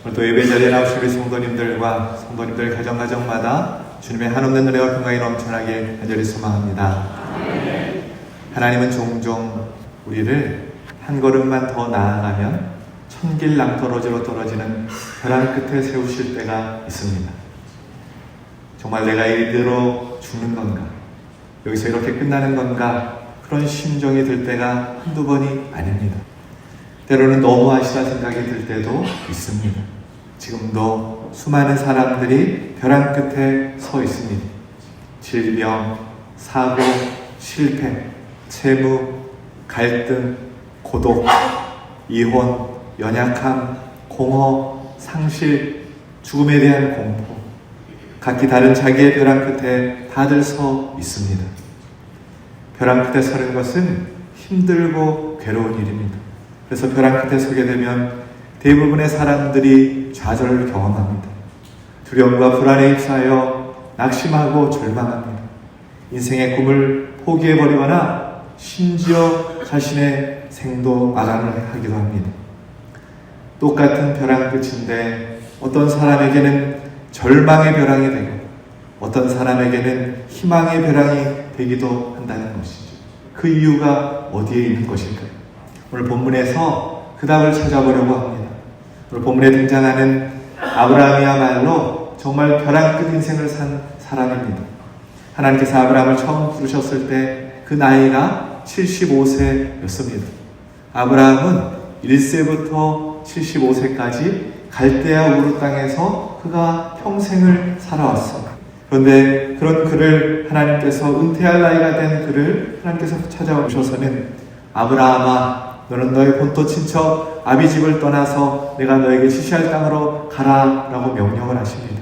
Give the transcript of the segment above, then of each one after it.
오늘도 예배 자리에 나오신 우리 성도님들과 성도님들 가정마다 주님의 한없는 은혜와 평강이 넘쳐나길 간절히 소망합니다. 하나님은 종종 우리를 한 걸음만 더 나아가면 천길 낭떠러지로 떨어지는 벼랑 끝에 세우실 때가 있습니다. 정말 내가 이대로 죽는 건가? 여기서 이렇게 끝나는 건가? 그런 심정이 들 때가 한두 번이 아닙니다. 때로는 너무하시다 생각이 들 때도 있습니다. 지금도 수많은 사람들이 벼랑 끝에 서 있습니다. 질병, 사고, 실패, 채무, 갈등, 고독, 이혼, 연약함, 공허, 상실, 죽음에 대한 공포, 각기 다른 자기의 벼랑 끝에 다들 서 있습니다. 벼랑 끝에 서는 것은 힘들고 괴로운 일입니다. 그래서 벼랑 끝에 서게 되면 대부분의 사람들이 좌절을 경험합니다. 두려움과 불안에 휩싸여 낙심하고 절망합니다. 인생의 꿈을 포기해버리거나 심지어 자신의 생도 마감을 하기도 합니다. 똑같은 벼랑 끝인데 어떤 사람에게는 절망의 벼랑이 되고 어떤 사람에게는 희망의 벼랑이 되기도 한다는 것이죠. 그 이유가 어디에 있는 것일까요? 오늘 본문에서 그 답을 찾아보려고 합니다. 오늘 본문에 등장하는 아브라함이야말로 정말 벼랑 끝 인생을 산 사람입니다. 하나님께서 아브라함을 처음 부르셨을 때 그 나이가 75세였습니다. 아브라함은 1세부터 75세까지 갈대아 우르 땅에서 그가 평생을 살아왔어요. 그런데 그런 그를 하나님께서 은퇴할 나이가 된 그를 하나님께서 찾아오셔서는 아브라함아, 너는 너의 본토 친척 아비집을 떠나서 내가 너에게 지시할 땅으로 가라 라고 명령을 하십니다.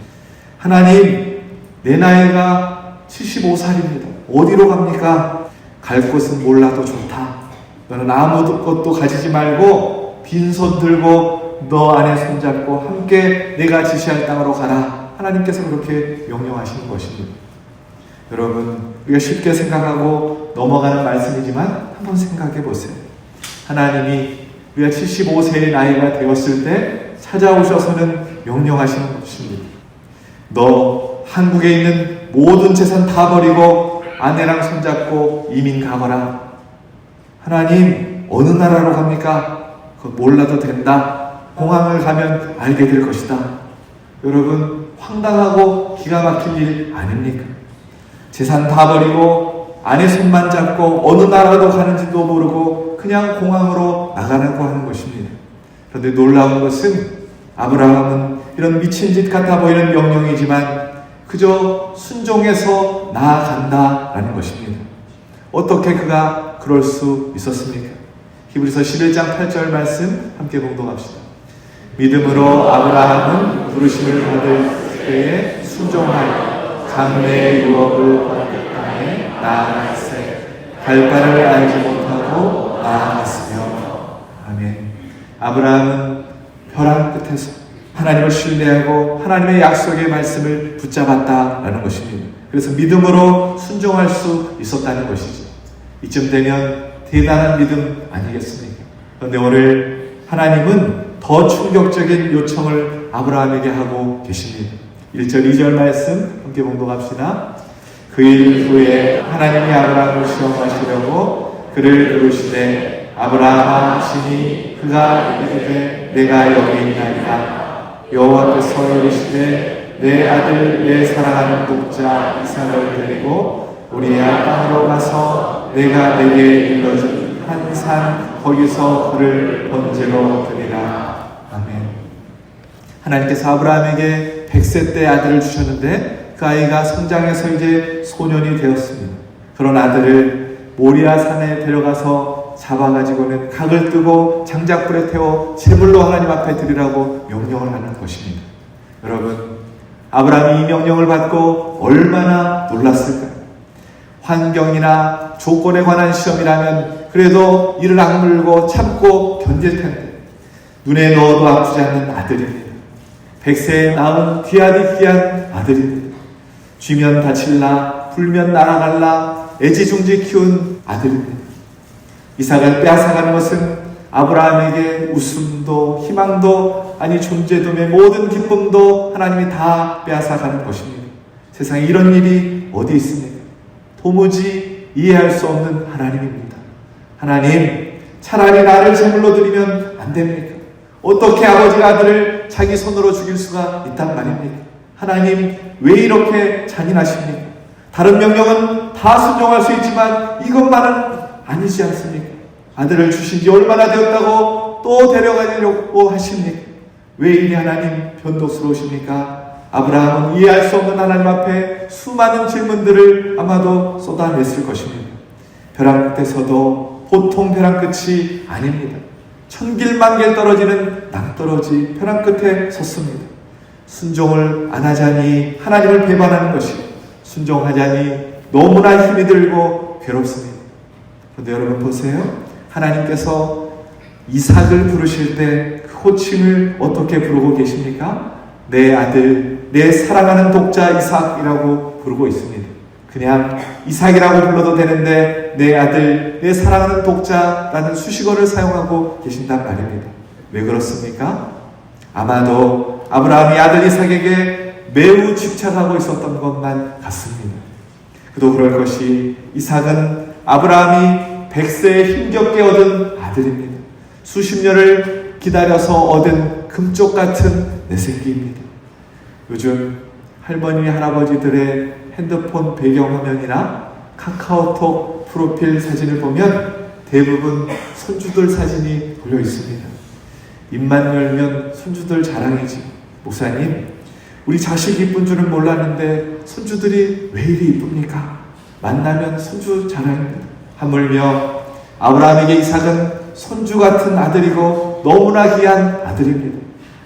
하나님, 내 나이가 75살입니다. 어디로 갑니까? 갈 곳은 몰라도 좋다. 너는 아무것도 가지지 말고 빈손 들고 너 아내 손잡고 함께 내가 지시할 땅으로 가라. 하나님께서 그렇게 명령하시는 것입니다. 여러분, 우리가 쉽게 생각하고 넘어가는 말씀이지만 한번 생각해 보세요. 하나님이 우리가 75세의 나이가 되었을 때 찾아오셔서는 명령하시는 것입니다. 너 한국에 있는 모든 재산 다 버리고 아내랑 손잡고 이민 가거라. 하나님, 어느 나라로 갑니까? 그거 몰라도 된다. 공항을 가면 알게 될 것이다. 여러분, 황당하고 기가 막힌 일 아닙니까? 재산 다 버리고 아내 손만 잡고 어느 나라로 가는지도 모르고 그냥 공항으로 나가라고 하는 것입니다. 그런데 놀라운 것은 아브라함은 이런 미친 짓 같아 보이는 명령이지만 그저 순종해서 나아간다라는 것입니다. 어떻게 그가 그럴 수 있었습니까? 히브리서 11장 8절 말씀 함께 봉독합시다. 믿음으로 아브라함은 부르심을 받을 때에 순종하여 장래의 유업을 받을 땅에 나아갔으되 갈 바를 알지 못하고 나아갔으며. 아멘. 아브라함은 벼랑 끝에서 하나님을 신뢰하고 하나님의 약속의 말씀을 붙잡았다라는 것입니다. 그래서 믿음으로 순종할 수 있었다는 것이죠. 이쯤 되면 대단한 믿음 아니겠습니까? 그런데 오늘 하나님은 더 충격적인 요청을 아브라함에게 하고 계십니다. 1절 2절 말씀 함께 봉독합시다. 그 일 후에 하나님이 아브라함을 시험하시려고 그를 부르시되 아브라함아 하시니 그가 이르되 내가 여기 있나이다. 여호와께서 이르시되 내 아들 내 사랑하는 독자 이삭을 데리고 우리야 땅으로 가서 내가 내게 일러준 한 산 거기서 그를 번제로 드리라. 아멘. 하나님께서 아브라함에게 100세 때 아들을 주셨는데 그 아이가 성장해서 이제 소년이 되었습니다. 그런 아들을 모리아 산에 데려가서 잡아가지고는 각을 뜨고 장작불에 태워 제물로 하나님 앞에 드리라고 명령을 하는 것입니다. 여러분, 아브라함이 이 명령을 받고 얼마나 놀랐을까요? 환경이나 조건에 관한 시험이라면 그래도 이를 악물고 참고 견딜 텐데 눈에 넣어도 아프지 않는 아들입니다. 100세에 낳은 귀하디 아들입니다. 쥐면 다칠라 불면 날아갈라 애지중지 키운 아들입니다. 이삭을 빼앗아가는 것은 아브라함에게 웃음도 희망도 아니 존재됨의 모든 기쁨도 하나님이 다 빼앗아가는 것입니다. 세상에 이런 일이 어디 있습니까? 도무지 이해할 수 없는 하나님입니다. 하나님, 차라리 나를 제물로 드리면 안 됩니까? 어떻게 아버지가 아들을 자기 손으로 죽일 수가 있단 말입니까? 하나님, 왜 이렇게 잔인하십니까? 다른 명령은 다 순종할 수 있지만 이것만은 아니지 않습니까? 아들을 주신 지 얼마나 되었다고 또 데려가려고 하십니까? 왜 이리 하나님 변덕스러우십니까? 아브라함은 이해할 수 없는 하나님 앞에 수많은 질문들을 아마도 쏟아냈을 것입니다. 벼랑 끝에서도 보통 벼랑 끝이 아닙니다. 천길만길 떨어지는 낭떠러지 벼랑 끝에 섰습니다. 순종을 안 하자니 하나님을 배반하는 것이고, 순종하자니 너무나 힘이 들고 괴롭습니다. 그런데 여러분 보세요. 하나님께서 이삭을 부르실 때 그 호칭을 어떻게 부르고 계십니까? 내 아들, 내 사랑하는 독자 이삭이라고 부르고 있습니다. 그냥 이삭이라고 불러도 되는데 내 아들, 내 사랑하는 독자라는 수식어를 사용하고 계신단 말입니다. 왜 그렇습니까? 아마도 아브라함이 아들 이삭에게 매우 집착하고 있었던 것만 같습니다. 그도 그럴 것이, 이삭은 아브라함이 100세에 힘겹게 얻은 아들입니다. 수십 년을 기다려서 얻은 금쪽 같은 내생기입니다. 요즘 할머니, 할아버지들의 핸드폰 배경화면이나 카카오톡 프로필 사진을 보면 대부분 손주들 사진이 걸려 있습니다. 입만 열면 손주들 자랑이지. 목사님, 우리 자식이 이쁜 줄은 몰랐는데 손주들이 왜 이리 이쁩니까? 만나면 손주 자랑입니다. 하물며 아브라함에게 이삭은 손주 같은 아들이고 너무나 귀한 아들입니다.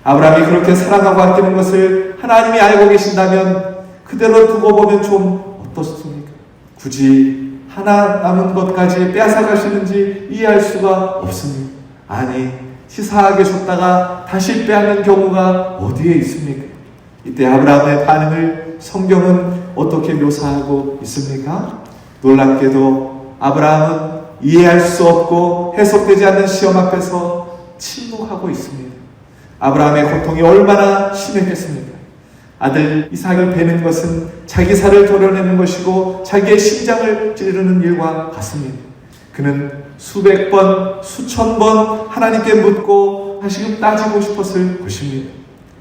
아브라함이 그렇게 사랑하고 아끼는 것을 하나님이 알고 계신다면 그대로 두고 보면 좀 어떻습니까? 굳이 하나 남은 것까지 빼앗아 가시는지 이해할 수가 없습니다. 아니, 치사하게 줬다가 다시 빼앗는 경우가 어디에 있습니까? 이때 아브라함의 반응을 성경은 어떻게 묘사하고 있습니까? 놀랍게도 아브라함은 이해할 수 없고 해석되지 않는 시험 앞에서 침묵하고 있습니다. 아브라함의 고통이 얼마나 심했겠습니까? 아들 이삭을 베는 것은 자기 살을 도려내는 것이고 자기의 심장을 찌르는 일과 같습니다. 그는 수백 번, 수천 번 하나님께 묻고 다시금 따지고 싶었을 것입니다.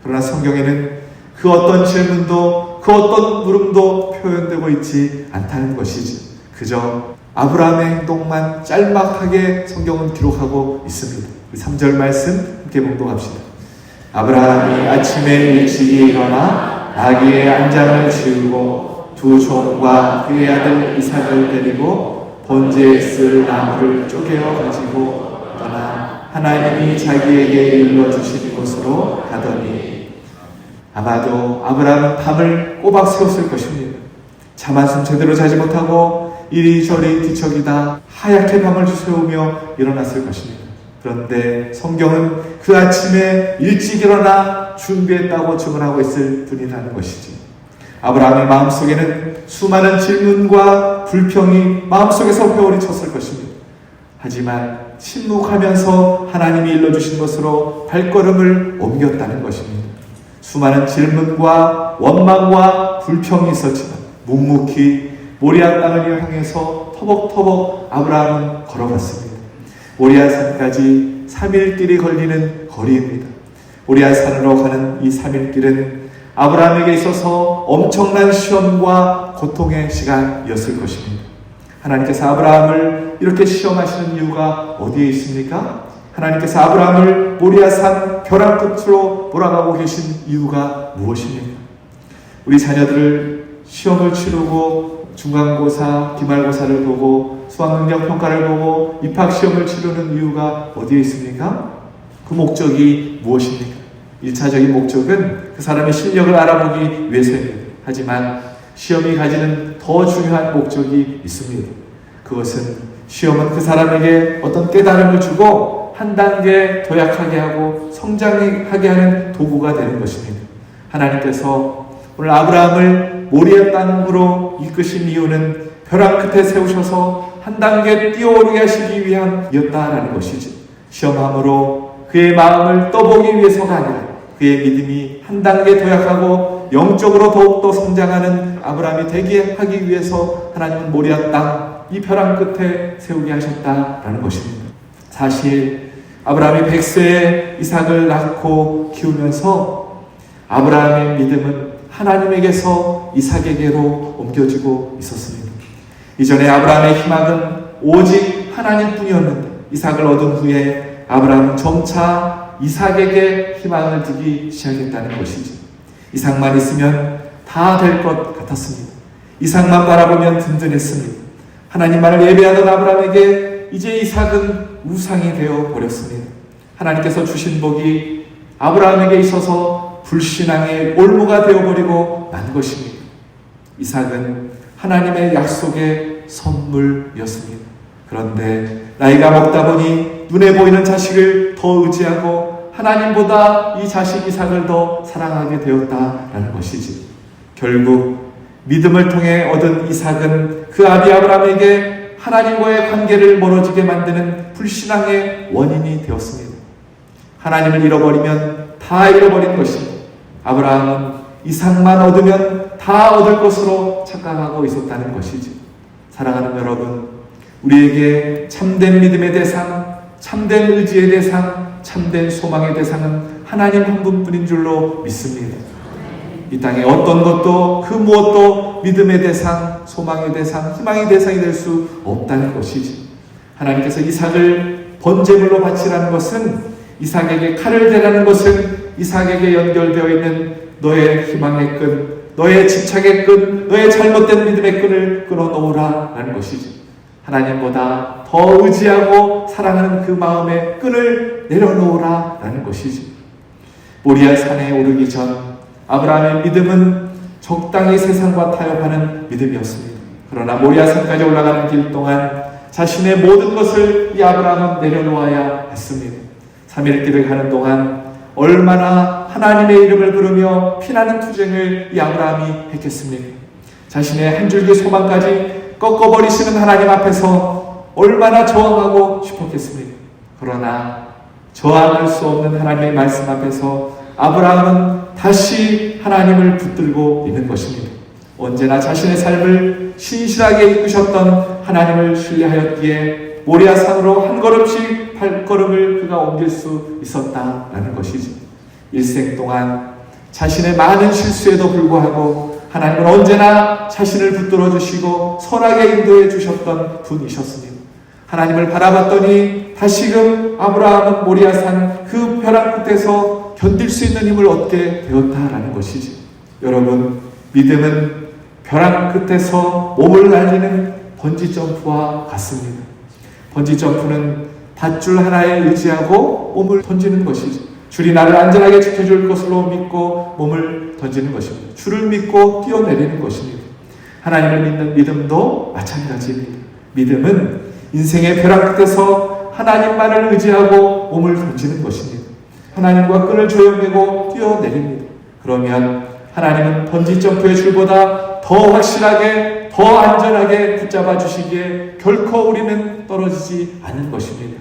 그러나 성경에는 그 어떤 질문도 그 어떤 물음도 표현되고 있지 않다는 것이지, 그저 아브라함의 행동만 짤막하게 성경은 기록하고 있습니다. 3절 말씀 함께 봉독합시다. 아브라함이 아침에 일찍이 일어나 나귀의 안장을 지우고 두 종과 그의 아들 이삭을 데리고 번제에 쓸 나무를 쪼개어 가지고 떠나 하나님이 자기에게 일러주신 곳으로 가더니, 아마도 아브라함은 밤을 꼬박 새웠을 것입니다. 잠 한숨 제대로 자지 못하고 이리저리 뒤척이다 하얗게 밤을 새우며 일어났을 것입니다. 그런데 성경은 그 아침에 일찍 일어나 준비했다고 증언하고 있을 뿐이라는 것이지. 아브라함의 마음속에는 수많은 질문과 불평이 마음속에서 회오리 쳤을 것입니다. 하지만 침묵하면서 하나님이 일러주신 것으로 발걸음을 옮겼다는 것입니다. 수많은 질문과 원망과 불평이 있었지만 묵묵히 모리아 땅을 향해서 터벅터벅 아브라함은 걸어갔습니다. 모리아 산까지 3일 길이 걸리는 거리입니다. 모리아 산으로 가는 이 3일 길은 아브라함에게 있어서 엄청난 시험과 고통의 시간이었을 것입니다. 하나님께서 아브라함을 이렇게 시험하시는 이유가 어디에 있습니까? 하나님께서 아브라함을 모리아 산 벼랑 끝으로 몰아가고 계신 이유가 무엇입니까? 우리 자녀들을 시험을 치르고 중간고사, 기말고사를 보고 수학능력 평가를 보고 입학시험을 치르는 이유가 어디에 있습니까? 그 목적이 무엇입니까? 1차적인 목적은 그 사람의 실력을 알아보기 위해서입니다. 하지만 시험이 가지는 더 중요한 목적이 있습니다. 그것은 시험은 그 사람에게 어떤 깨달음을 주고 한 단계 더 약하게 하고 성장하게 하는 도구가 되는 것입니다. 하나님께서 오늘 아브라함을 모리아 땅으로 이끄신 이유는 벼랑 끝에 세우셔서 한 단계 뛰어오르게 하시기 위함이었다라는 것이지, 시험함으로 그의 마음을 떠보기 위해서가 아니라 그의 믿음이 한 단계 더 약하고 영적으로 더욱더 성장하는 아브라함이 되게 하기 위해서 하나님은 모리아 땅 이 벼랑 끝에 세우게 하셨다라는 것입니다. 사실 아브라함이 100세에 이삭을 낳고 키우면서 아브라함의 믿음은 하나님에게서 이삭에게로 옮겨지고 있었습니다. 이전에 아브라함의 희망은 오직 하나님뿐이었는데 이삭을 얻은 후에 아브라함은 점차 이삭에게 희망을 두기 시작했다는 것이죠. 이삭만 있으면 다 될 것 같았습니다. 이삭만 바라보면 든든했습니다. 하나님만을 예배하던 아브라함에게 이제 이삭은 우상이 되어 버렸습니다. 하나님께서 주신 복이 아브라함에게 있어서 불신앙의 올무가 되어버리고 만 것입니다. 이삭은 하나님의 약속의 선물이었습니다. 그런데 나이가 먹다 보니 눈에 보이는 자식을 더 의지하고 하나님보다 이 자식 이삭을 더 사랑하게 되었다라는 것이지. 결국 믿음을 통해 얻은 이삭은 그 아비 아브라함에게 하나님과의 관계를 멀어지게 만드는 불신앙의 원인이 되었습니다. 하나님을 잃어버리면 다 잃어버린 것입니다. 아브라함은 이삭만 얻으면 다 얻을 것으로 착각하고 있었다는 것이지. 사랑하는 여러분, 우리에게 참된 믿음의 대상, 참된 의지의 대상, 참된 소망의 대상은 하나님 한 분뿐인 줄로 믿습니다. 이 땅에 어떤 것도 그 무엇도 믿음의 대상, 소망의 대상, 희망의 대상이 될 수 없다는 것이지. 하나님께서 이삭을 번제물로 바치라는 것은, 이삭에게 칼을 대라는 것은 이삭에게 연결되어 있는 너의 희망의 끈, 너의 집착의 끈, 너의 잘못된 믿음의 끈을 끊어놓으라 라는 것이지. 하나님보다 더 의지하고 사랑하는 그 마음의 끈을 내려놓으라 라는 것이지. 모리아 산에 오르기 전 아브라함의 믿음은 적당히 세상과 타협하는 믿음이었습니다. 그러나 모리아 산까지 올라가는 길 동안 자신의 모든 것을 이 아브라함은 내려놓아야 했습니다. 3일길을 가는 동안 얼마나 하나님의 이름을 부르며 피나는 투쟁을 이 아브라함이 했겠습니까? 자신의 한 줄기 소망까지 꺾어버리시는 하나님 앞에서 얼마나 저항하고 싶었겠습니까? 그러나 저항할 수 없는 하나님의 말씀 앞에서 아브라함은 다시 하나님을 붙들고 있는 것입니다. 언제나 자신의 삶을 신실하게 이끄셨던 하나님을 신뢰하였기에 모리아 산으로 한 걸음씩 발걸음을 그가 옮길 수 있었다라는 것이지. 일생 동안 자신의 많은 실수에도 불구하고 하나님은 언제나 자신을 붙들어 주시고 선하게 인도해 주셨던 분이셨습니다. 하나님을 바라봤더니 다시금 아브라함은 모리아 산 그 벼랑 끝에서 견딜 수 있는 힘을 얻게 되었다라는 것이지. 여러분, 믿음은 벼랑 끝에서 몸을 날리는 번지점프와 같습니다. 번지점프는 밧줄 하나에 의지하고 몸을 던지는 것이지. 줄이 나를 안전하게 지켜줄 것으로 믿고 몸을 던지는 것입니다. 줄을 믿고 뛰어내리는 것입니다. 하나님을 믿는 믿음도 마찬가지입니다. 믿음은 인생의 벼랑 끝에서 하나님만을 의지하고 몸을 던지는 것입니다. 하나님과 끈을 조여매고 뛰어내립니다. 그러면 하나님은 번지점프의 줄보다 더 확실하게, 더 안전하게 붙잡아 주시기에 결코 우리는 떨어지지 않는 것입니다.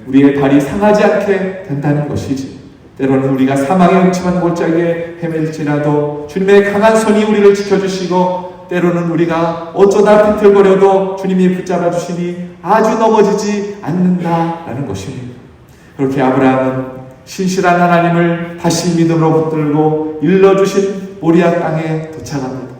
우리의 발이 상하지 않게 된다는 것이지. 때로는 우리가 사망의 음침한 골짜기에 헤맬지라도 주님의 강한 손이 우리를 지켜주시고, 때로는 우리가 어쩌다 비틀거려도 주님이 붙잡아 주시니 아주 넘어지지 않는다라는 것입니다. 그렇게 아브라함은 신실한 하나님을 다시 믿음으로 붙들고 일러주신 모리아 땅에 도착합니다.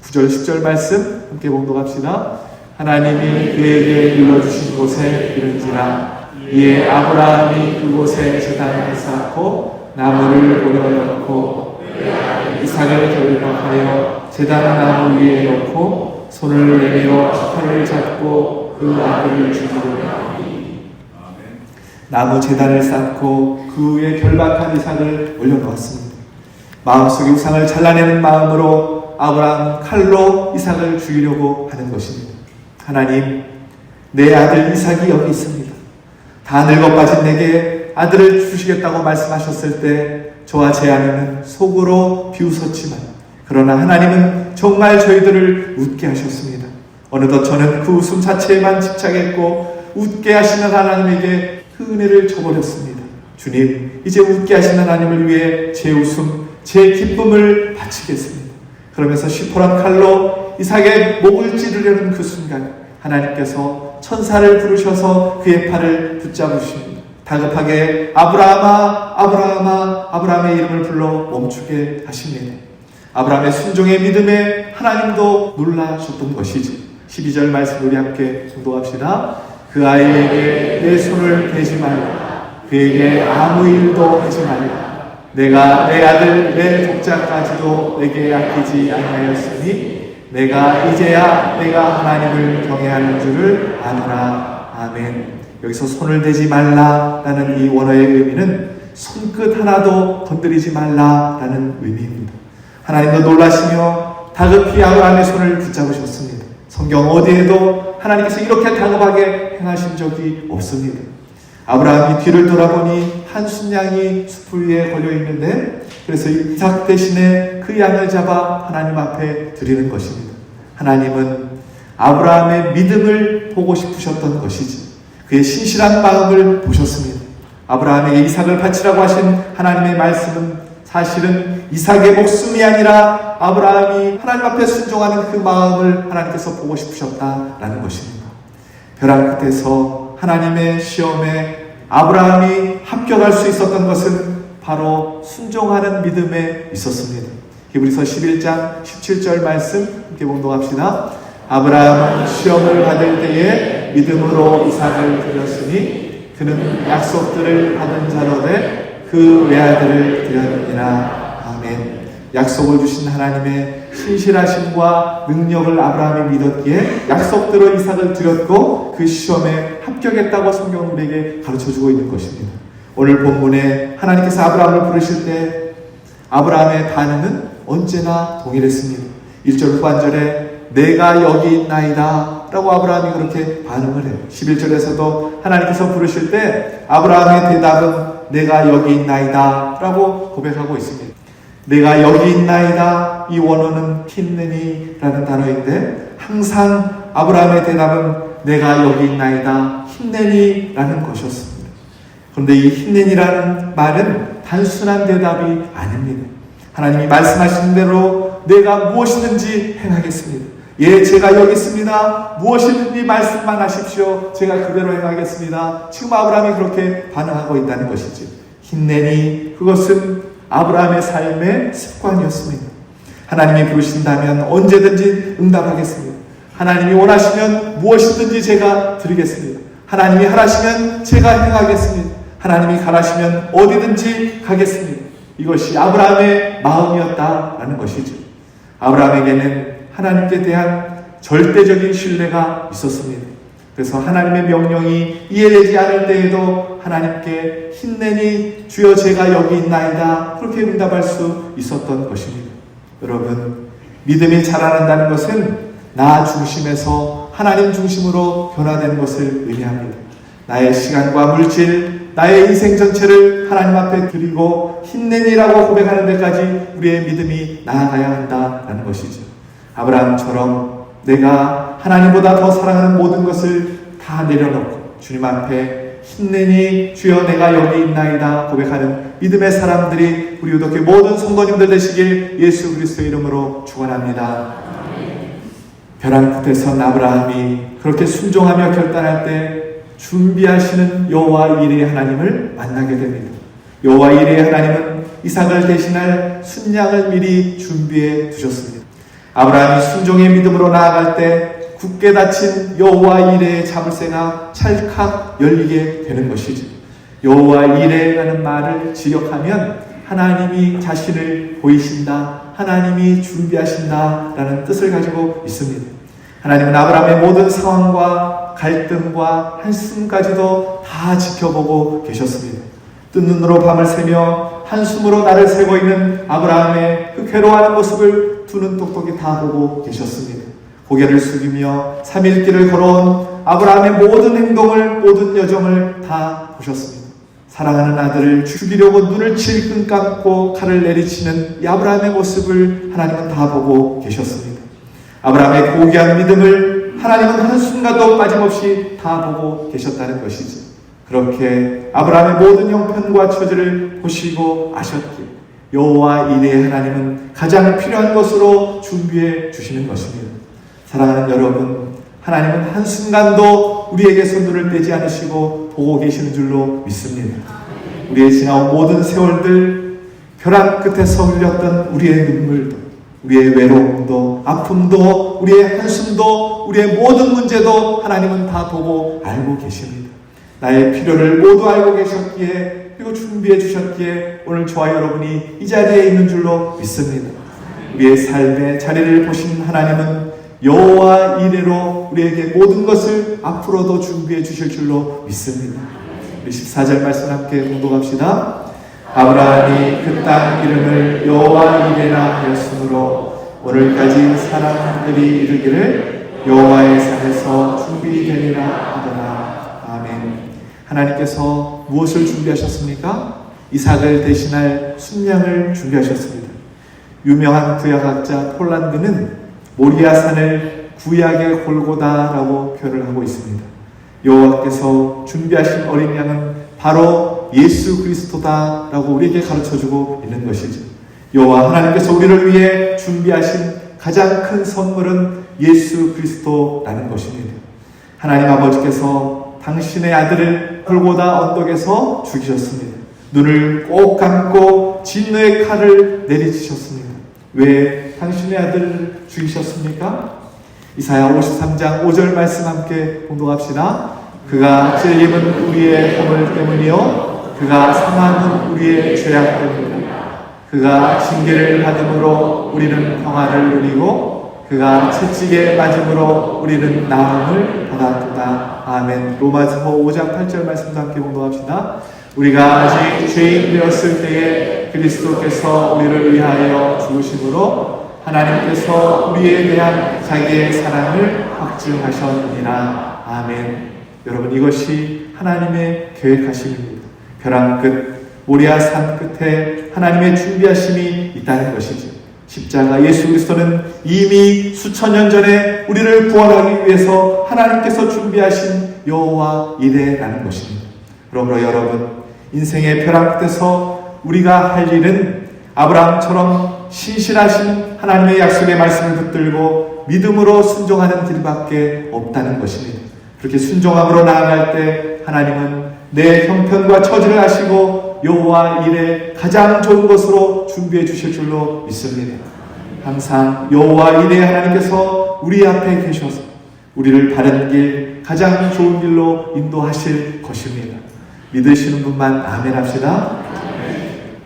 9절 10절 말씀 함께 봉독합시다. 하나님이 그에게 일러주신 곳에 이른지라 이에 아브라함이 그곳에 제단을 쌓고 나무를 보내놓고 이삭을 결박하여 제단 나무 위에 놓고 손을 내밀어 칼을 잡고 그 아들을 죽이려 하니. 나무 제단을 쌓고 그 위에 결박한 이삭을 올려놓았습니다. 마음속에 우상을 잘라내는 마음으로 아브라함은 칼로 이삭을 죽이려고 하는 것입니다. 하나님, 내 아들 이삭이 여기 있습니다. 다 늙어 빠진 내게 아들을 주시겠다고 말씀하셨을 때 저와 제 아내는 속으로 비웃었지만, 그러나 하나님은 정말 저희들을 웃게 하셨습니다. 어느덧 저는 그 웃음 자체에만 집착했고 웃게 하시는 하나님에게 그 은혜를 저버렸습니다. 주님, 이제 웃게 하신 하나님을 위해 제 웃음, 제 기쁨을 바치겠습니다. 그러면서 시퍼런 칼로 이삭의 목을 찌르려는 그 순간 하나님께서 천사를 부르셔서 그의 팔을 붙잡으십니다. 다급하게 아브라함아, 아브라함아, 아브라함의 이름을 불러 멈추게 하십니다. 아브라함의 순종의 믿음에 하나님도 놀라셨던 것이지. 12절 말씀 우리 함께 공독합시다. 그 아이에게 내 손을 대지 말라. 그에게 아무 일도 하지 말라. 내가 내 아들 내 독자까지도 내게 아끼지 아니하였으니 내가 이제야 내가 하나님을 경외하는 줄을 아노라. 아멘. 여기서 손을 대지 말라라는 이 원어의 의미는 손끝 하나도 건드리지 말라라는 의미입니다. 하나님도 놀라시며 다급히 아브라함의 손을 붙잡으셨습니다. 성경 어디에도 하나님께서 이렇게 다급하게 행하신 적이 없습니다. 아브라함이 뒤를 돌아보니 한 순양이 숲 위에 걸려 있는데, 그래서 이삭 대신에 그 양을 잡아 하나님 앞에 드리는 것입니다. 하나님은 아브라함의 믿음을 보고 싶으셨던 것이지, 그의 신실한 마음을 보셨습니다. 아브라함에게 이삭을 바치라고 하신 하나님의 말씀은 사실은 이삭의 목숨이 아니라 아브라함이 하나님 앞에 순종하는 그 마음을 하나님께서 보고 싶으셨다라는 것입니다. 벼랑 끝에서 하나님의 시험에 아브라함이 합격할 수 있었던 것은 바로 순종하는 믿음에 있었습니다. 히브리서 11장 17절 말씀 함께 봉독합시다. 아브라함은 시험을 받을 때에 믿음으로 이삭을 드렸으니 그는 약속들을 받은 자로되 그 외아들을 드렸느니라. 아멘. 약속을 주신 하나님의 신실하심과 능력을 아브라함이 믿었기에 약속대로 이삭을 드렸고 그 시험에 합격했다고 성경은 우리에게 가르쳐주고 있는 것입니다. 오늘 본문에 하나님께서 아브라함을 부르실 때 아브라함의 반응은 언제나 동일했습니다. 1절 후반절에 내가 여기 있나이다 라고 아브라함이 그렇게 반응을 해요. 11절에서도 하나님께서 부르실 때 아브라함의 대답은 내가 여기 있나이다 라고 고백하고 있습니다. 내가 여기 있나이다, 이 원어는 힌느니 라는 단어인데 항상 아브라함의 대답은 내가 여기 있나이다, 힌느니 라는 것이었습니다. 그런데 이 힌느니라는 말은 단순한 대답이 아닙니다. 하나님이 말씀하신 대로 내가 무엇이든지 행하겠습니다. 예, 제가 여기 있습니다. 무엇이든지 말씀만 하십시오. 제가 그대로 행하겠습니다. 지금 아브라함이 그렇게 반응하고 있다는 것이지. 힌느니, 그것은 아브라함의 삶의 습관이었습니다. 하나님이 부르신다면 언제든지 응답하겠습니다. 하나님이 원하시면 무엇이든지 제가 드리겠습니다. 하나님이 하라시면 제가 행하겠습니다. 하나님이 가라시면 어디든지 가겠습니다. 이것이 아브라함의 마음이었다라는 것이죠. 아브라함에게는 하나님께 대한 절대적인 신뢰가 있었습니다. 그래서 하나님의 명령이 이해되지 않을 때에도 하나님께 힌느니 주여 제가 여기 있나이다 그렇게 응답할 수 있었던 것입니다. 여러분, 믿음이 자라난다는 것은 나 중심에서 하나님 중심으로 변화되는 것을 의미합니다. 나의 시간과 물질, 나의 인생 전체를 하나님 앞에 드리고 힌느니라고 고백하는 데까지 우리의 믿음이 나아가야 한다는 것이죠. 아브라함처럼 내가 하나님보다 더 사랑하는 모든 것을 다 내려놓고 주님 앞에 힌느니 주여 내가 여기 있나이다 고백하는 믿음의 사람들이 우리 유독교 모든 성도님들 되시길 예수 그리스도의 이름으로 축원합니다. 벼랑 끝에 선 아브라함이 그렇게 순종하며 결단할 때 준비하시는 여호와 이레의 하나님을 만나게 됩니다. 여호와 이레의 하나님은 이삭을 대신할 순양을 미리 준비해 두셨습니다. 아브라함이 순종의 믿음으로 나아갈 때 굳게 닫힌 여호와 이레의 자물쇠가 찰칵 열리게 되는 것이죠. 여호와 이레라는 말을 직역하면 하나님이 자신을 보이신다, 하나님이 준비하신다라는 뜻을 가지고 있습니다. 하나님은 아브라함의 모든 상황과 갈등과 한숨까지도 다 지켜보고 계셨습니다. 뜬 눈으로 밤을 새며 한숨으로 나를 새고 있는 아브라함의 그 괴로워하는 모습을 두 눈 똑똑히 다 보고 계셨습니다. 고개를 숙이며 3일 길을 걸어온 아브라함의 모든 행동을, 모든 여정을 다 보셨습니다. 사랑하는 아들을 죽이려고 눈을 질끈 감고 칼을 내리치는 이 아브라함의 모습을 하나님은 다 보고 계셨습니다. 아브라함의 고귀한 믿음을 하나님은 한순간도 빠짐없이 다 보고 계셨다는 것이죠. 그렇게 아브라함의 모든 형편과 처지를 보시고 아셨기에 여호와 이레의 하나님은 가장 필요한 것으로 준비해 주시는 것입니다. 사랑하는 여러분, 하나님은 한순간도 우리에게서 눈을 떼지 않으시고 보고 계시는 줄로 믿습니다. 우리의 지나온 모든 세월들, 벼락 끝에서 흘렸던 우리의 눈물도, 우리의 외로움도, 아픔도, 우리의 한숨도, 우리의 모든 문제도 하나님은 다 보고 알고 계십니다. 나의 필요를 모두 알고 계셨기에, 그리고 준비해 주셨기에 오늘 저와 여러분이 이 자리에 있는 줄로 믿습니다. 우리의 삶의 자리를 보신 하나님은 여호와 이레로 우리에게 모든 것을 앞으로도 준비해 주실 줄로 믿습니다. 우리 14절 말씀 함께 공독합시다. 아브라함이 그 땅 이름을 여호와 이레라 하였으므로 오늘까지 사람들이 이르기를 여호와의 산에서 준비되리라 하더라. 아멘. 하나님께서 무엇을 준비하셨습니까? 이삭을 대신할 순양을 준비하셨습니다. 유명한 구약학자 폴란드는 모리아산을 구약의 골고다라고 표현을 하고 있습니다. 여호와께서 준비하신 어린 양은 바로 예수 그리스도다라고 우리에게 가르쳐주고 있는 것이죠. 여호와 하나님께서 우리를 위해 준비하신 가장 큰 선물은 예수 그리스도라는 것입니다. 하나님 아버지께서 당신의 아들을 골고다 언덕에서 죽이셨습니다. 눈을 꼭 감고 진노의 칼을 내리치셨습니다. 왜 당신의 아들을 죽이셨습니까? 이사야 53장 5절 말씀 함께 공독합시다. 그가 찔림은 우리의 허물 때문이요 그가 상함은 우리의 죄악 때문이다. 그가 징계를 받음으로 우리는 평화를 누리고 그가 채찍에 맞음으로 우리는 나음을 받았도다. 아멘. 로마서 5장 8절 말씀도 함께 공독합시다. 우리가 아직 죄인 되었을 때에 그리스도께서 우리를 위하여 죽으심으로 하나님께서 우리에 대한 자기의 사랑을 확증하셨느니라. 아멘. 여러분, 이것이 하나님의 계획하심입니다. 벼랑 끝, 모리아 산 끝에 하나님의 준비하심이 있다는 것이죠. 십자가 예수 그리스도는 이미 수천 년 전에 우리를 구원하기 위해서 하나님께서 준비하신 여호와 이레라는 것입니다. 그러므로 여러분, 인생의 벼랑 끝에서 우리가 할 일은 아브라함처럼 신실하신 하나님의 약속의 말씀을 붙들고 믿음으로 순종하는 길밖에 없다는 것입니다. 그렇게 순종함으로 나아갈 때 하나님은 내 형편과 처지를 아시고 여호와 이레 가장 좋은 것으로 준비해 주실 줄로 믿습니다. 항상 여호와 이레 하나님께서 우리 앞에 계셔서 우리를 바른 길, 가장 좋은 길로 인도하실 것입니다. 믿으시는 분만 아멘 합시다.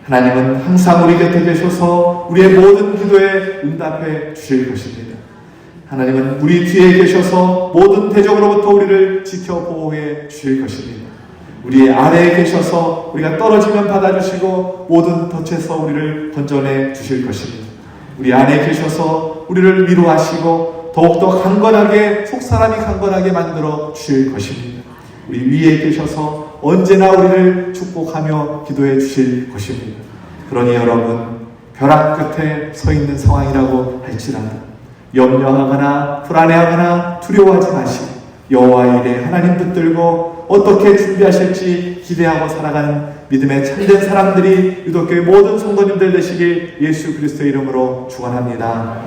하나님은 항상 우리 곁에 계셔서 우리의 모든 기도에 응답해 주실 것입니다. 하나님은 우리 뒤에 계셔서 모든 대적으로부터 우리를 지켜 보호해 주실 것입니다. 우리 아래에 계셔서 우리가 떨어지면 받아주시고 모든 덫에서 우리를 건져내 주실 것입니다. 우리 안에 계셔서 우리를 위로하시고 더욱더 강건하게, 속사람이 강건하게 만들어 주실 것입니다. 우리 위에 계셔서 언제나 우리를 축복하며 기도해 주실 것입니다. 그러니 여러분, 벼락 끝에 서 있는 상황이라고 할지라도 염려하거나 불안해하거나 두려워하지 마시고 여호와 이레 하나님 붙들고 어떻게 준비하실지 기대하고 살아가는 믿음의 참된 사람들이 유독교회 모든 성도님들 되시길 예수 그리스도의 이름으로 축원합니다.